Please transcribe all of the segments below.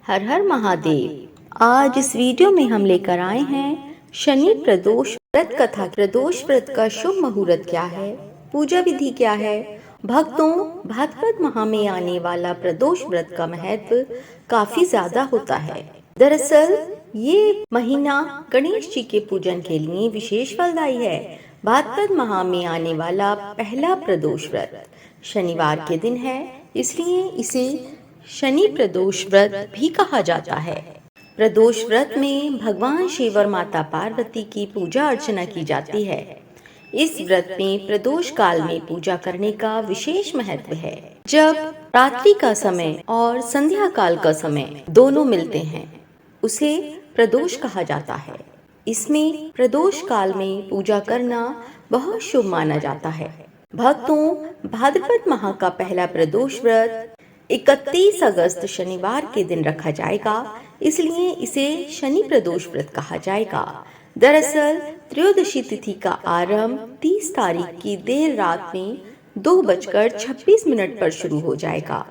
हर हर महादेव। आज इस वीडियो में हम लेकर आए हैं शनि प्रदोष व्रत कथा। प्रदोष व्रत का शुभ मुहूर्त क्या है, पूजा विधि क्या है। भक्तों, भाद्रपद माह में आने वाला प्रदोष व्रत का महत्व काफी ज्यादा होता है। दरअसल ये महीना गणेश जी के पूजन के लिए विशेष फलदायी है। भाद्रपद माह में आने वाला पहला प्रदोष व्रत शनिवार के दिन है, इसलिए इसे शनि प्रदोष व्रत भी कहा जाता है। प्रदोष व्रत में भगवान शिव और माता पार्वती की पूजा अर्चना की जाती है। इस व्रत में प्रदोष काल में पूजा करने का विशेष महत्व है। जब रात्रि का समय और संध्या काल का समय दोनों मिलते हैं, उसे प्रदोष कहा जाता है। इसमें प्रदोष काल में पूजा करना बहुत शुभ माना जाता है। भक्तों, भाद्रपद माह का पहला प्रदोष व्रत 31 अगस्त शनिवार के दिन रखा जाएगा, इसलिए इसे शनि प्रदोष व्रत कहा जाएगा। दरअसल त्रयोदशी तिथि का आरंभ 30 तारीख की देर रात में 2:26 पर शुरू हो जाएगा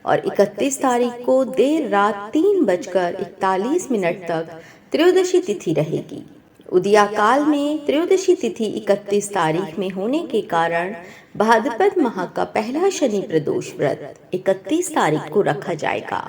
और 31 तारीख को देर रात 3:41 तक त्रयोदशी तिथि रहेगी। उदया काल में त्रयोदशी तिथि 31 तारीख में होने के कारण भाद्रपद माह का पहला शनि प्रदोष व्रत 31 तारीख को रखा जाएगा।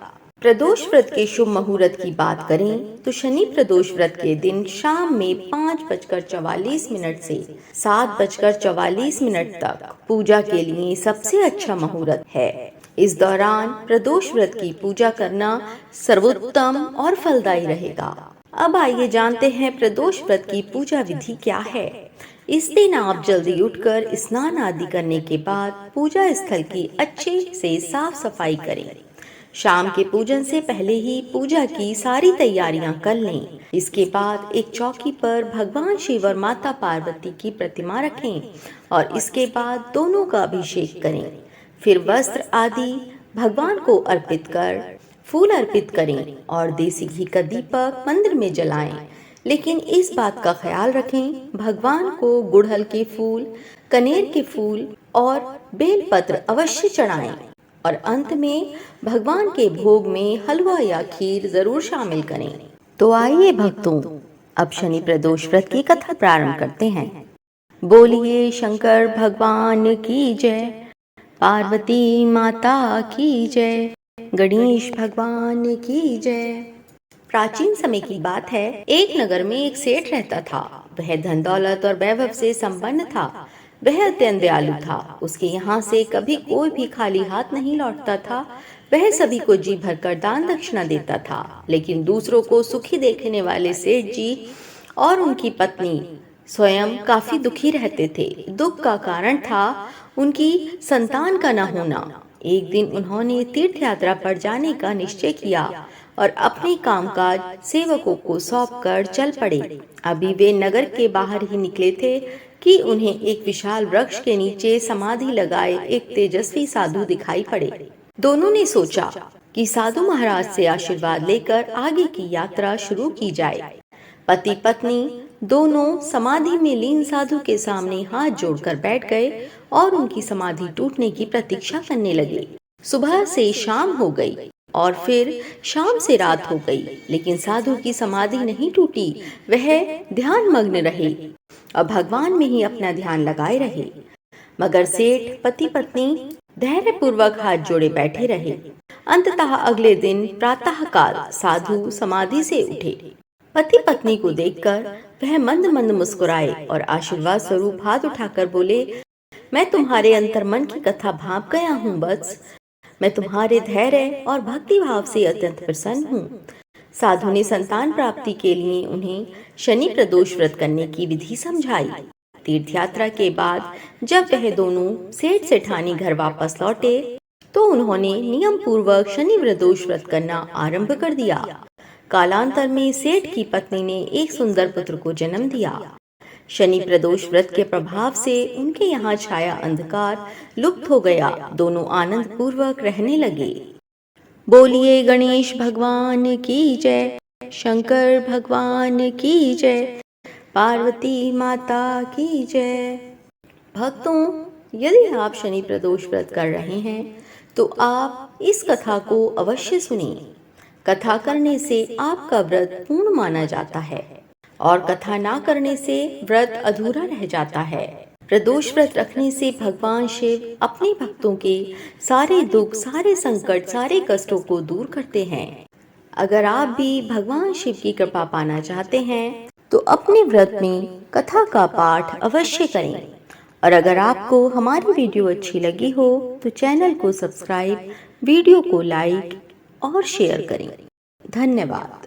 प्रदोष व्रत के शुभ मुहूर्त की बात करें तो शनि प्रदोष व्रत के दिन शाम में 5:44 से 7:44 तक पूजा के लिए सबसे अच्छा मुहूर्त है। इस दौरान प्रदोष व्रत की पूजा करना सर्वोत्तम और फलदायी रहेगा। अब आइए जानते हैं प्रदोष व्रत की पूजा विधि क्या है। इस दिन आप जल्दी उठकर स्नान आदि करने के बाद पूजा स्थल की अच्छे से साफ सफाई करें। शाम के पूजन से पहले ही पूजा की सारी तैयारियां कर लें। इसके बाद एक चौकी पर भगवान शिव और माता पार्वती की प्रतिमा रखें और इसके बाद दोनों का अभिषेक करें। फिर वस्त्र आदि भगवान को अर्पित कर फूल अर्पित करें और देसी घी का दीपक मंदिर में जलाएं। लेकिन इस बात का ख्याल रखें, भगवान को गुड़हल के फूल, कनेर के फूल और बेलपत्र अवश्य चढ़ाएं और अंत में भगवान के भोग में हलवा या खीर जरूर शामिल करें। तो आइए भक्तों, अब शनि प्रदोष व्रत की कथा प्रारंभ करते हैं। बोलिए शंकर भगवान की जय, पार्वती माता की जय, गणेश भगवान की जय। प्राचीन समय की बात है, एक नगर में एक सेठ रहता था। वह धन दौलत और वैभव से संपन्न था। वह अत्यंत दयालु था। उसके यहाँ से कभी कोई भी खाली हाथ नहीं लौटता था। वह सभी को जी भरकर दान दक्षिणा देता था। लेकिन दूसरों को सुखी देखने वाले सेठ जी और उनकी पत्नी स्वयं काफी दुखी रहते थे। दुख का कारण था उनकी संतान का न होना। एक दिन उन्होंने तीर्थ यात्रा पर जाने का निश्चय किया और अपने कामकाज सेवकों को सौंपकर चल पड़े। अभी वे नगर के बाहर ही निकले थे कि उन्हें एक विशाल वृक्ष के नीचे समाधि लगाए एक तेजस्वी साधु दिखाई पड़े। दोनों ने सोचा कि साधु महाराज से आशीर्वाद लेकर आगे की यात्रा शुरू की जाए। पति पत्नी दोनों समाधि में लीन साधु के सामने हाथ जोड़कर बैठ गए और उनकी समाधि टूटने की प्रतीक्षा करने लगे। सुबह से शाम हो गई और फिर शाम से रात हो गई, लेकिन साधु की समाधि नहीं टूटी। वह ध्यान मग्न रहे और भगवान में ही अपना ध्यान लगाए रहे। मगर सेठ पति पत्नी धैर्य पूर्वक हाथ जोड़े बैठे रहे। अंततः अगले दिन प्रातः काल साधु समाधि से उठे। पति पत्नी को देखकर वह मंद मंद मुस्कुराए और आशीर्वाद स्वरूप हाथ उठाकर बोले, मैं तुम्हारे अंतर मन की कथा भांप गया हूँ वत्स। मैं तुम्हारे धैर्य और भक्ति भाव से अत्यंत प्रसन्न हूँ। साधु ने संतान प्राप्ति के लिए उन्हें शनि प्रदोष व्रत करने की विधि समझाई। तीर्थ यात्रा के बाद जब वह दोनों सेठ सेठानी घर वापस लौटे तो उन्होंने नियम पूर्वक शनि प्रदोष व्रत करना आरंभ कर दिया। कालांतर में सेठ की पत्नी ने एक सुंदर पुत्र को जन्म दिया। शनि प्रदोष व्रत के प्रभाव से उनके यहाँ छाया अंधकार लुप्त हो गया। दोनों आनंद पूर्वक रहने लगे। बोलिए गणेश भगवान की जय, शंकर भगवान की जय, पार्वती माता की जय। भक्तों, यदि आप शनि प्रदोष व्रत कर रहे हैं तो आप इस कथा को अवश्य सुनिए। कथा करने से आपका व्रत पूर्ण माना जाता है और कथा ना करने से व्रत अधूरा रह जाता है। प्रदोष व्रत रखने से भगवान शिव अपने भक्तों के सारे दुख, सारे संकट, सारे कष्टों को दूर करते हैं। अगर आप भी भगवान शिव की कृपा पाना चाहते हैं तो अपने व्रत में कथा का पाठ अवश्य करें। और अगर आपको हमारी वीडियो अच्छी लगी हो तो चैनल को सब्सक्राइब, वीडियो को लाइक और शेयर करें। धन्यवाद।